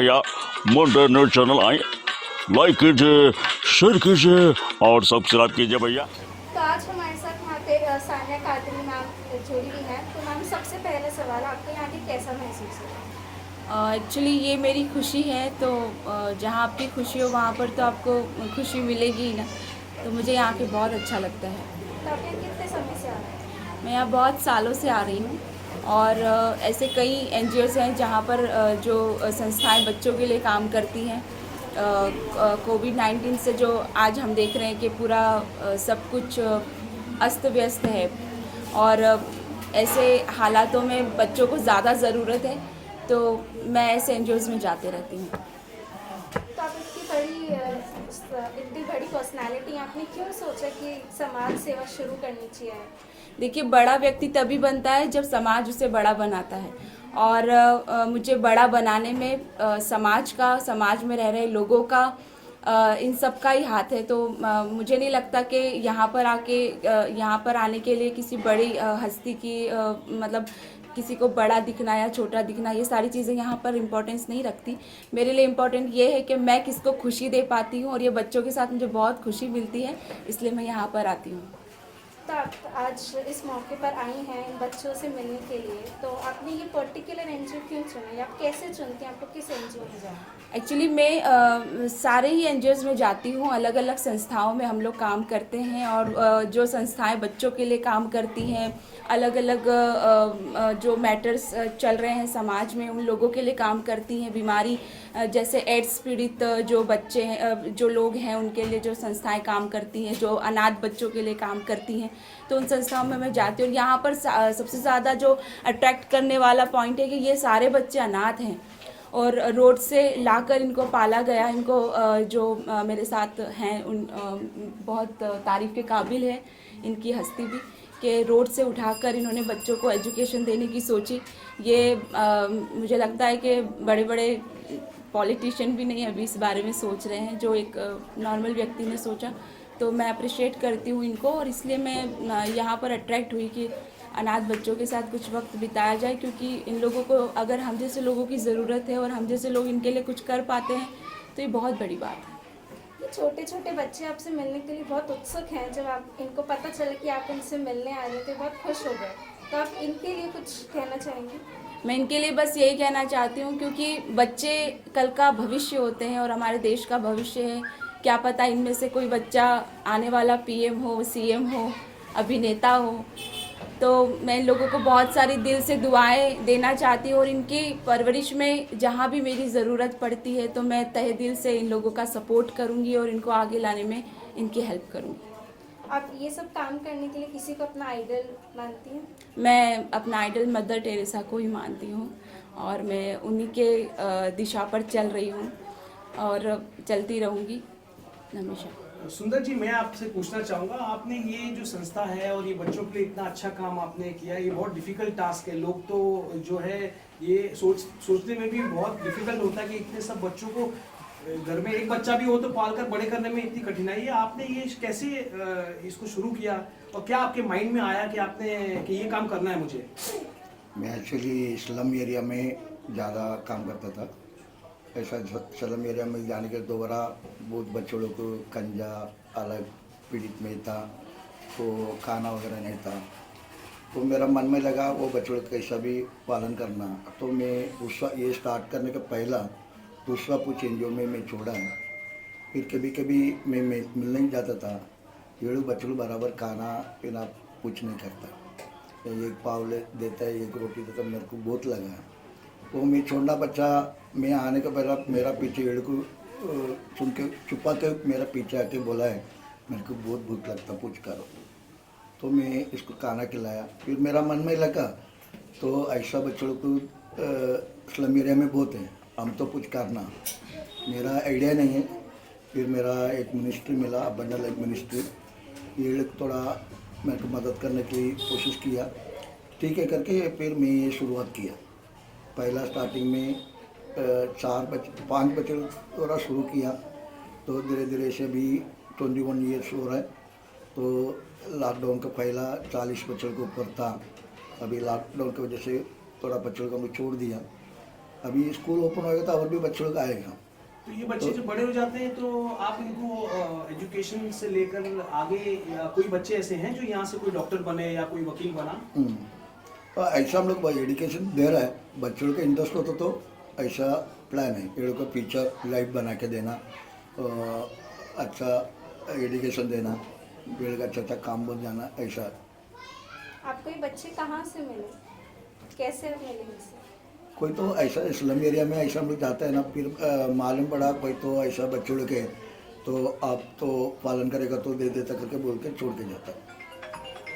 भैया मुंडे news channel आए, like कीजिए, शेयर कीजिए और सब्सक्राइब कीजिए भैया। तो आज हमारे साथ यहाँ पे सानिया कादरी मैम जुड़ी हुई हैं। तो मैम सबसे पहला सवाल, आपको यहाँ के कैसा महसूस हो? एक्चुअली ये मेरी खुशी है, तो जहाँ आपकी खुशी हो वहाँ पर तो आपको खुशी मिलेगी ही ना। तो मुझे यहाँ के बहुत अच्छा लगता है। तो आप यहाँ कितने समय से आ रहे हैं? मैं यहाँ बहुत सालों से आ रही हूँ और ऐसे कई एनजीओज़ हैं जहाँ पर जो संस्थाएं बच्चों के लिए काम करती हैं। कोविड-19 से जो आज हम देख रहे हैं कि पूरा सब कुछ अस्त व्यस्त है और ऐसे हालातों में बच्चों को ज़्यादा ज़रूरत है, तो मैं ऐसे एनजीओज़ में जाते रहती हूँ। तो आप इतनी बड़ी पर्सनालिटी, आपने क्यों सोचा कि समाज सेवा शुरू करनी चाहिए? देखिए, बड़ा व्यक्ति तभी बनता है जब समाज उसे बड़ा बनाता है और मुझे बड़ा बनाने में समाज में रह रहे लोगों का इन सब का ही हाथ है। तो मुझे नहीं लगता कि यहाँ पर आने के लिए किसी बड़ी हस्ती की मतलब किसी को बड़ा दिखना या छोटा दिखना, ये सारी चीज़ें यहाँ पर इम्पोर्टेंस नहीं रखती। मेरे लिए इम्पोर्टेंट ये है कि मैं किसको खुशी दे पाती हूँ और ये बच्चों के साथ मुझे बहुत खुशी मिलती है, इसलिए मैं यहाँ पर आती हूँ। तो आप आज इस मौके पर आई हैं इन बच्चों से मिलने के लिए, तो आपने ये पर्टिकुलर एनजीओ क्यों चुना या आप कैसे चुनते हैं, आपको किस एनजीओ में जाना? एक्चुअली मैं सारे ही एनजीओज़ में जाती हूँ, अलग अलग संस्थाओं में हम लोग काम करते हैं और जो संस्थाएं बच्चों के लिए काम करती हैं, अलग अलग जो मैटर्स चल रहे हैं समाज में, उन लोगों के लिए काम करती हैं। बीमारी जैसे एड्स पीड़ित जो बच्चे हैं, जो लोग हैं, उनके लिए जो संस्थाएं काम करती हैं, जो अनाथ बच्चों के लिए काम करती हैं, तो उन संस्थाओं में मैं जाती हूँ। और यहाँ पर सबसे ज़्यादा जो अट्रैक्ट करने वाला पॉइंट है कि ये सारे बच्चे अनाथ हैं और रोड से लाकर इनको पाला गया। इनको जो मेरे साथ हैं उन बहुत तारीफ़ के काबिल है इनकी हस्ती भी, कि रोड से उठाकर इन्होंने बच्चों को एजुकेशन देने की सोची। ये मुझे लगता है कि बड़े बड़े पॉलिटिशियन भी नहीं अभी इस बारे में सोच रहे हैं, जो एक नॉर्मल व्यक्ति ने सोचा। तो मैं अप्रिशिएट करती हूँ इनको और इसलिए मैं यहाँ पर अट्रैक्ट हुई कि अनाथ बच्चों के साथ कुछ वक्त बिताया जाए, क्योंकि इन लोगों को अगर हम जैसे लोगों की ज़रूरत है और हम जैसे लोग इनके लिए कुछ कर पाते हैं तो ये बहुत बड़ी बात है। ये छोटे छोटे बच्चे आपसे मिलने के लिए बहुत उत्सुक हैं। जब आप इनको पता चला कि आप इनसे मिलने आ रहे थे, बहुत खुश हो गए। तो आप इनके लिए कुछ कहना चाहेंगे? मैं इनके लिए बस यही कहना चाहती हूँ, क्योंकि बच्चे कल का भविष्य होते हैं और हमारे देश का भविष्य है। क्या पता इनमें से कोई बच्चा आने वाला पीएम हो, सीएम हो, अभिनेता हो। तो मैं इन लोगों को बहुत सारी दिल से दुआएं देना चाहती हूँ और इनकी परवरिश में जहाँ भी मेरी ज़रूरत पड़ती है तो मैं तहे दिल से इन लोगों का सपोर्ट करूँगी और इनको आगे लाने में इनकी हेल्प करूँगी। आप ये सब काम करने के लिए किसी को अपना आइडल मानती हैं? मैं अपना आइडल मदर टेरेसा को ही मानती हूँ और मैं उन्हीं के दिशा पर चल रही हूँ और चलती रहूँगी हमेशा। सुंदर जी, मैं आपसे पूछना चाहूँगा, आपने ये जो संस्था है और ये बच्चों के लिए इतना अच्छा काम आपने किया, ये बहुत डिफिकल्ट टास्क है। लोग तो जो है ये सोचने में भी बहुत डिफिकल्ट होता है कि इतने सब बच्चों को घर में एक बच्चा भी हो तो पालकर बड़े करने में इतनी कठिनाई है। आपने ये कैसे इसको शुरू किया और क्या आपके माइंड में आया कि ये काम करना है मुझे? मैं एक्चुअली स्लम एरिया में ज़्यादा काम करता था। ऐसा स्लम एरिया में जाने के दोबारा बहुत बच्चों लोग को कंजा अलग पीड़ित में था, तो खाना वगैरह नहीं था। तो मेरा मन में लगा वो बच्चों का कैसा भी पालन करना। तो मैं ये स्टार्ट करने का पहला दूसरा कुछ एनजीओ में मैं छोड़ा है। फिर कभी कभी मैं मिलने ही जाता था, ये लोग बच्चों बराबर खाना पीना कुछ नहीं करता, एक पाव देता है, एक रोटी देता, मेरे को बहुत लगा। वो मैं छोटा बच्चा, मैं आने का पहला मेरा पीछे एड़ को सुन के छुपा के मेरा पीछे आके बोला है मेरे को बहुत भूख लगता, कुछ करो। तो मैं इसको खाना खिलाया। फिर मेरा मन में लगा तो ऐसा बच्चों को स्लम एरिया में बहुत है, हम तो कुछ करना, मेरा आइडिया नहीं है। फिर मेरा एक मिनिस्ट्री मिला, अबंडल एक मिनिस्ट्री, ये थोड़ा मेरे को मदद करने की कोशिश किया, ठीक है करके फिर मैं ये शुरुआत किया। पहला स्टार्टिंग में 5 बच्चे थोड़ा शुरू किया, तो धीरे धीरे से भी 21 ईयर्स हो रहा है। तो लॉकडाउन का पहला 40 बच्चों के ऊपर था, अभी लॉकडाउन की वजह से थोड़ा बच्चों को हमने छोड़ दिया। अभी स्कूल ओपन होगा तो और भी बच्चे लोग आएगा। तो ये बच्चे जो बड़े हो जाते हैं तो आप इनको एजुकेशन से लेकर आगे, या कोई बच्चे ऐसे हैं जो यहाँ से कोई डॉक्टर बने या कोई वकील बना? तो ऐसा हम लोग एजुकेशन दे रहा है, बच्चों लोग का इंटरेस्ट होता तो ऐसा प्लान है, ये लोग को फ्यूचर लाइफ बना के देना, अच्छा एजुकेशन देना, ये लोग अच्छा अच्छा काम बन जाना, ऐसा। आपको ये बच्चे कहाँ से मिले, कैसे मिले इनसे? कोई तो ऐसा स्लम एरिया में ऐसा हम लोग जाते हैं ना, फिर मालूम पड़ा कोई तो ऐसा बच्चों लोग के, तो आप तो पालन करेगा तो दे देता करके बोल के छोड़ के जाता है।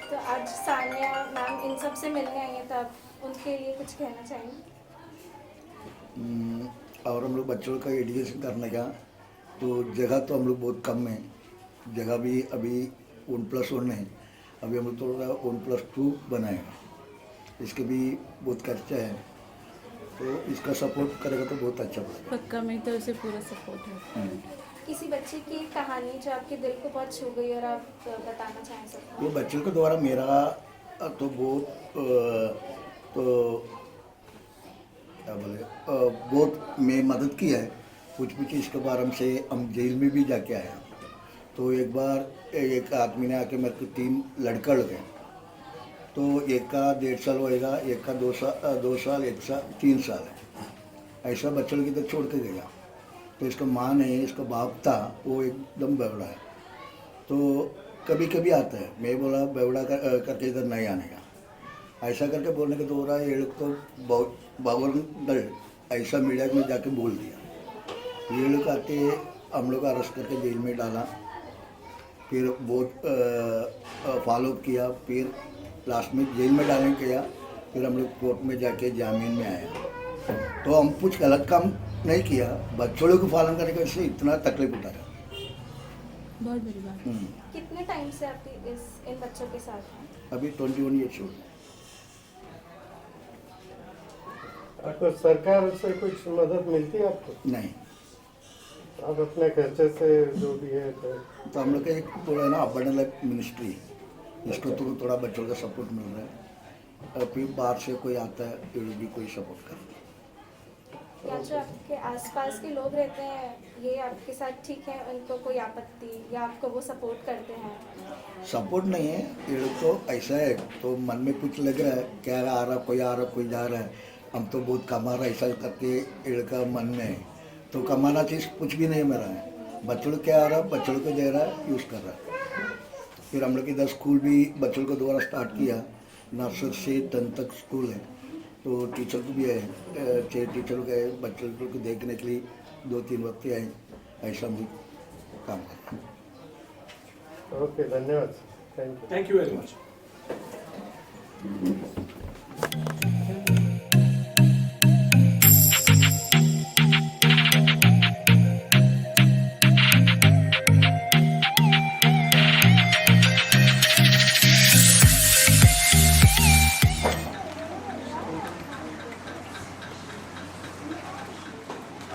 तो आज सानिया मैम इन सब से मिलने आई हैं, तो आप उनके लिए कुछ कहना चाहेंगे? और हम लोग बच्चों का एजुकेशन करने का तो जगह तो हम लोग बहुत कम है, जगह भी अभी 1+1 है, अभी हम लोग थोड़ा 1+2 बनाएगा, इसके भी बहुत खर्चा है, तो इसका सपोर्ट करेगा तो बहुत अच्छा पड़ेगा। पक्का में तो उसे पूरा सपोर्ट है। किसी बच्चे की कहानी जो आपके दिल को बहुत छू गई और आप बताना चाहें सबको? ये बच्चों के द्वारा मेरा तो बहुत तो क्या बोले बहुत मैं मदद की है, कुछ इसके बारे में से हम जेल में भी जाके आए हैं। तो एक बार एक आदमी ने आके मेरे को 3 लड़का लगे, तो एक का 1.5 साल होएगा, एक का 2 साल, एक का 3 साल है, ऐसा बच्चों की तो छोड़ के गया। तो इसका माँ नहीं, इसका बाप था, वो एकदम बेवड़ा है, तो कभी कभी आता है, मैं बोला बेवड़ा करके इधर नहीं आने का, ऐसा करके बोलने के दौरा ये लोग तो बहुत बावरदल ऐसा मीडिया में जाके बोल दिया। ये लोग आके हम लोग अरेस्ट करके जेल में डाला, फिर बहुत फॉलो किया, फिर लास्ट में जेल में डालने किया, फिर हम लोग कोर्ट में जाके जामीन में आया। तो हम कुछ गलत काम नहीं किया, बच्चों लोग को पालन करने का इससे इतना तकलीफ उठाया, बहुत बड़ी बात। कितने टाइम से आप इन बच्चों के साथ हैं? अभी 21 ईयर्स हो गए। आपको सरकार से कुछ मदद मिलती है आपको? नहीं, आप अपने खर्चे से जो भी है तो हम लोग का एक थोड़ा है ना अबंडेंट लाइफ मिनिस्ट्री, इसको तो थोड़ा बच्चों का सपोर्ट मिल रहा है, और फिर बाहर से कोई आता है ये लोग भी कोई सपोर्ट करते हैं। या जो आपके आसपास के लोग रहते हैं ये आपके साथ ठीक है, उनको कोई आपत्ति या आपको वो सपोर्ट करते हैं? सपोर्ट नहीं है, ये लोग तो ऐसा है, तो मन में कुछ लग रहा है क्या आ रहा, कोई आ रहा कोई जा रहा है, हम तो बहुत कमा रहा है, ऐसा करके ये लोग का मन में है। तो कमाना चीज़ कुछ भी नहीं मेरा है, बच्चों को क्या आ रहा है बच्चों को दे रहा है, यूज़ कर रहा है। फिर हम लोग इधर स्कूल भी बच्चों को द्वारा स्टार्ट किया, नर्सरी से 10 तक स्कूल है, तो टीचर को भी है, 6 टीचर के बच्चों को देखने के लिए 2-3 बच्चे आए, ऐसा हम काम करते हैं। ओके, धन्यवाद, thank you. Thank you very much.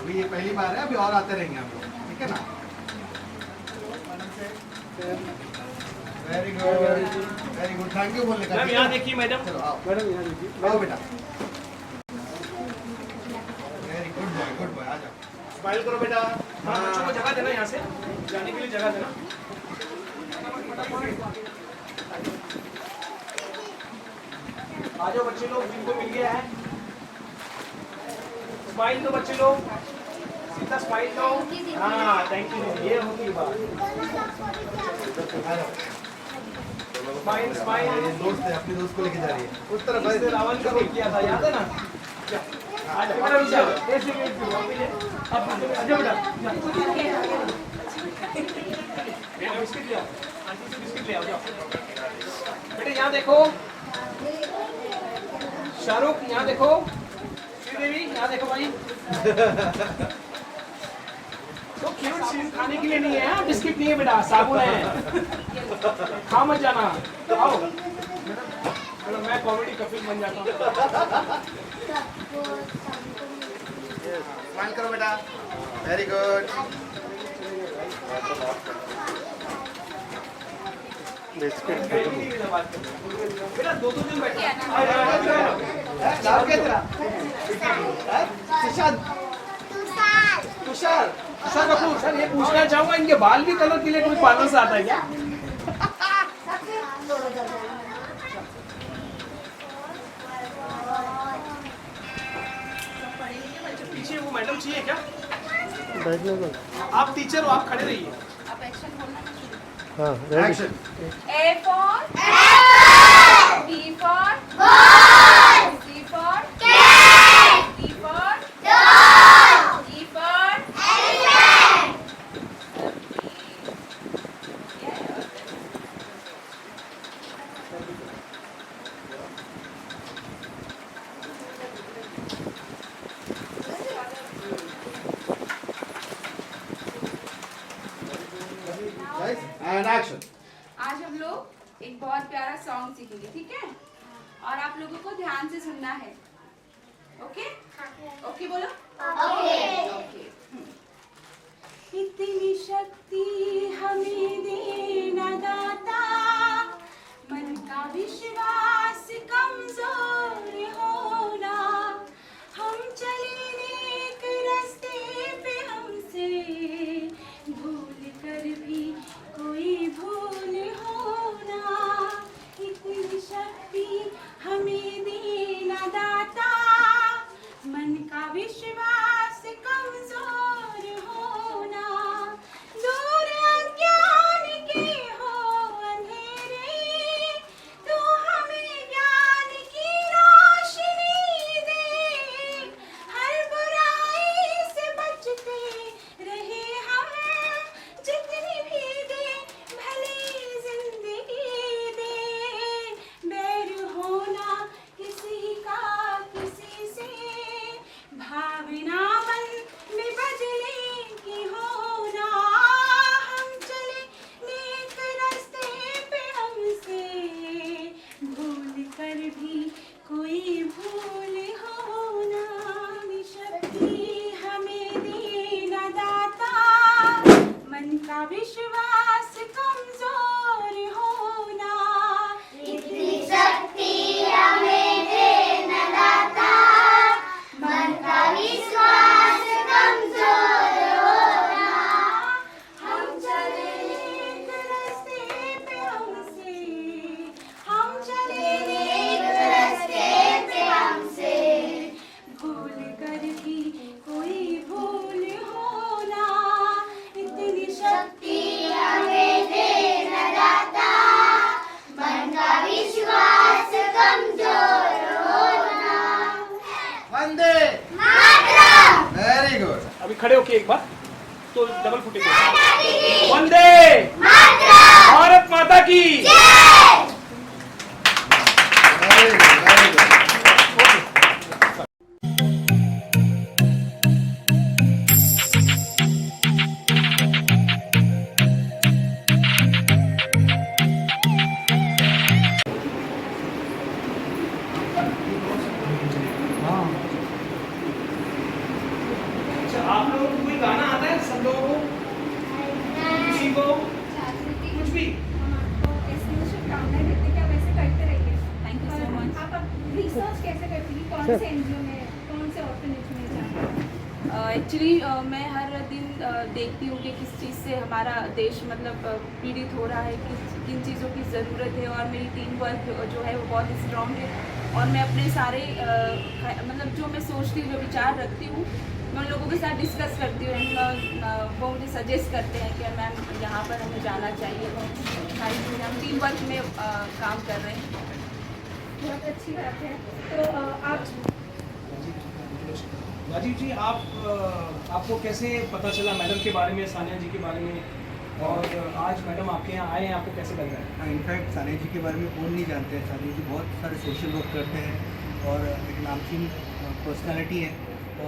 अभी ये पहली बार है, अभी और आते रहेंगे हम लोग, ठीक है ना? वेरी गुड, थैंक यू बोलने का। मैम यहाँ देखिए, मैडम चलो आओ, मैडम यहाँ देखिए, आओ बेटा। वेरी गुड बॉय, आ जाओ। स्माइल करो बेटा। हाँ, बच्चों को जगह देना, यहाँ से जाने के लिए जगह देना। आ जाओ बच्चे लोग, जिनको मिल गया है स्माइल दो बच्चे लोग, सीधा स्माइल दो। हाँ थैंक यू, ये होती है बात। आ जाओ। Smile smile. ये दोस्त है, अपने दोस्त को लेके जा रही है उस तरफ। इसने रावण का रोल किया था, याद है ना? आ जाओ बेटा, रुक जाओ। ऐसे कैसे वापस ले। अब आ जाओ बेटा। बेटा बिस्किट ले आओ, आंटी से बिस्किट ले आओ, जाओ। बेटा यहाँ देखो, शाहरुख यहाँ देखो, श्रीदेवी यहाँ देखो भाई। तो क्यूट चीज खाने के लिए नहीं है, बिस्किट नहीं है बेटा, साबुन है, खा मत जाना। आओ मैडम, मैं कॉमेडी कपिल बन जाता हूँ। स्माइल करो बेटा, वेरी गुड। बिस्किट खत्म। बेटा 2-2 दिन बैठो। नाम क्या तेरा? तुषार कपूर। सर ये पूछना चाहूंगा, इनके बाल भी कलर के लिए कोई पार्लर से आता है क्या? पीछे वो मैडम चाहिए क्या? बैठने दो। आप टीचर हो, आप खड़े रहिए। हाँ ready. Action. A for apple, B for ball, C for cat, D for dog, E for elephant. And action. आज हम लोग एक बहुत प्यारा सॉन्ग सीखेंगे, ठीक है? और आप लोगों को ध्यान से सुनना है। ओके? ओके बोलो। ओके। इतनी शक्ति हमें देना दाता, मन का विश्वास कमजोर होना, हम चले नेक रास्ते पे हमसे भूल कर भी कोई भूल होना, इतनी शक्ति हमें देना दाता, मन का विश्वास कमजोर होना, दूर अज्ञान के हो अंधेरे, तो हमें ज्ञान की रोशनी दे, हर बुराई से बचते रहे हम, जितनी भी दे भली जिंदगी दे, बैर होना किसी का किसी से, भावना मन में बदले की होना, हम चले नेक रास्ते पे हमसे भूल कर भी कोई भूल होना, शक्ति हमें देना दाता, मन का विश्वास कमजोर होना, इतनी शक्ति हमें देना दाता, मन का विश्वास कमजोर होना, हम चले नेक रास्ते पे हमसे, हम चले नेक रास्ते पे हमसे भूल कर भी कोई भूल होना, इतनी शक्ति हमें देना दाता, मन का विश्वास कमजोर होना। वंदे मातरम। Very good. अभी खड़े होके एक बार तो डबल फुटेंगे। वंदे मातरम। भारत माता की। Very good, very good. अच्छा, आप लोगों को कोई गाना आता है? सब लोगों को, किसी को कुछ भी? Thank you so much. आप रिसर्च कैसे करती हैं? कौन से एनजीओ में, कौन से ऑर्फनेज में जाती हैं? एक्चुअली मैं हर दिन देखती हूँ कि किस चीज़ से हमारा देश मतलब पीड़ित हो रहा है, किन चीज़ों की ज़रूरत है, और मेरी टीम वर्क जो है वो बहुत स्ट्रॉन्ग है, और मैं अपने सारे मतलब जो मैं सोचती हूँ, जो विचार रखती हूँ, मैं उन लोगों के साथ डिस्कस करती हूँ। वो मुझे सजेस्ट करते हैं कि मैम यहाँ पर हमें जाना चाहिए, सारी चीज़ें हम टीम वर्क में काम कर रहे हैं। बहुत अच्छी बात है। तो आप राजीव जी, आपको कैसे पता चला मैडम के बारे में, सानिया जी के बारे में, और आज मैडम आपके यहाँ आए हैं, आपको कैसे लग रहा है? इनफैक्ट सानिया जी के बारे में कौन नहीं जानते हैं। सानिया जी बहुत सारे सोशल वर्क करते हैं और एक नामचीन पर्सनालिटी है,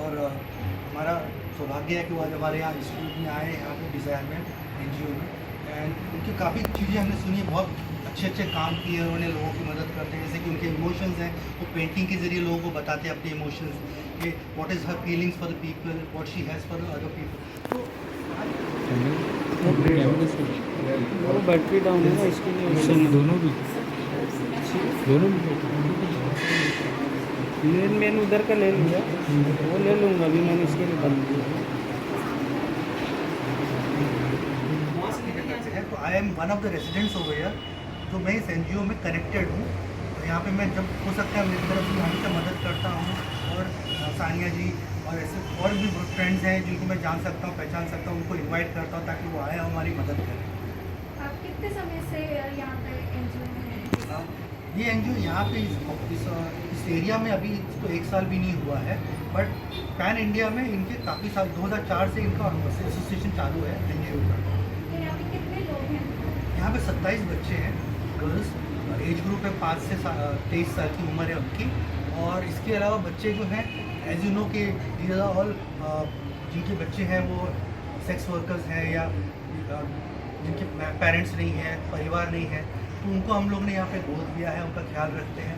और हमारा सौभाग्य है कि वो आज हमारे यहाँ इंस्टीट्यूट में आए हैं, यहाँ पे डिज़ायर में, NGO में, एंड उनकी काफ़ी चीज़ें हमने सुनी है, बहुत अच्छे काम किए हैं उन्होंने, लोगों की मदद करते हैं, जैसे कि उनके इमोशंस हैं, वो पेंटिंग के ज़रिए लोगों को बताते हैं अपने इमोशंस कि what is her feelings for the people, what she has for the other people. तो वो बैटरी डाउन है ना, इसके लिए दोनों भी मैंने उधर का ले लिया, वो ले लूँगा अभी, मैंने इसके लिए बंद किया। तो I am one of the residents over here, तो मैं इस एनजीओ में कनेक्टेड हूँ। तो यहाँ पे मैं जब हो सकता है मेरी तरफ से हमेशा मदद करता हूँ, और सानिया जी और ऐसे और भी फ्रेंड्स हैं जिनको मैं जान सकता हूँ, पहचान सकता हूँ, उनको इनवाइट करता हूँ ताकि वो आए हमारी मदद करें। आप कितने समय से यहाँ पे एनजीओ में हैं? ये एनजीओ यहाँ पे इस एरिया में अभी इसको 1 साल भी नहीं हुआ है, बट पैन इंडिया में इनके काफ़ी साल 2004 से इनका एसोसिएशन चालू है एनजीओ का। तो यहाँ पे कितने लोग हैं? यहाँ पे 27 बच्चे हैं, गर्ल्स, एज ग्रुप है 5 से 23 साल की उम्र है उनकी। और इसके अलावा बच्चे जो हैं एज यू नो के दीज आर ऑल जिनके बच्चे हैं वो सेक्स वर्कर्स हैं या जिनके पेरेंट्स नहीं हैं, परिवार नहीं है, तो उनको हम लोग ने यहाँ पे गोद लिया है, उनका ख्याल रखते हैं।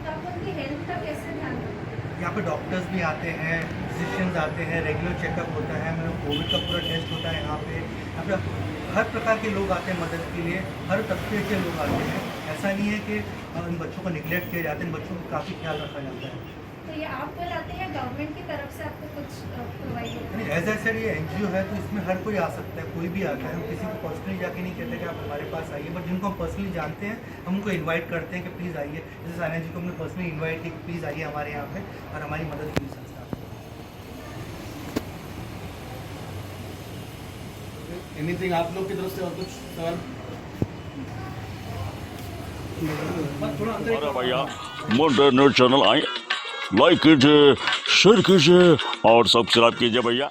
तो आप उनकी हेल्थ का कैसे ध्यान रखते हैं? यहाँ पे डॉक्टर्स भी आते हैं, फिजिशियंस आते हैं, रेगुलर चेकअप होता है, मतलब कोविड का पूरा टेस्ट होता है यहाँ पे हर प्रकार के लोग आते हैं मदद के लिए, हर तबके के लोग आते हैं। ऐसा नहीं है कि इन बच्चों को निगलेक्ट किया जाता है, इन बच्चों को काफ़ी ख्याल रखा जाता है। तो ये आप बुलाते हैं या गवर्नमेंट की तरफ से आपको कुछ प्रोवाइड होता है? एज ए सर ये एनजीओ है तो इसमें हर कोई आ सकता है, कोई भी आता है। हम किसी को पर्सनली जाके नहीं कहते कि आप हमारे पास आइए, बट जिनको हम पर्सनली जानते हैं हम उनको इन्वाइट करते हैं कि प्लीज़ आइए। जैसे सानिया जी को हमने पर्सनली इन्वाइट की कि प्लीज़ आइए हमारे यहाँ पे और हमारी मदद कीजिए संस्था। एनीथिंग आप लोग की तरफ से और कुछ सवाल? थोड़ा अंदर अरे भैया मोटर न्यूज चैनल आए, लाइक कीजिए, शेयर कीजिए और सब्सक्राइब कीजिए भैया।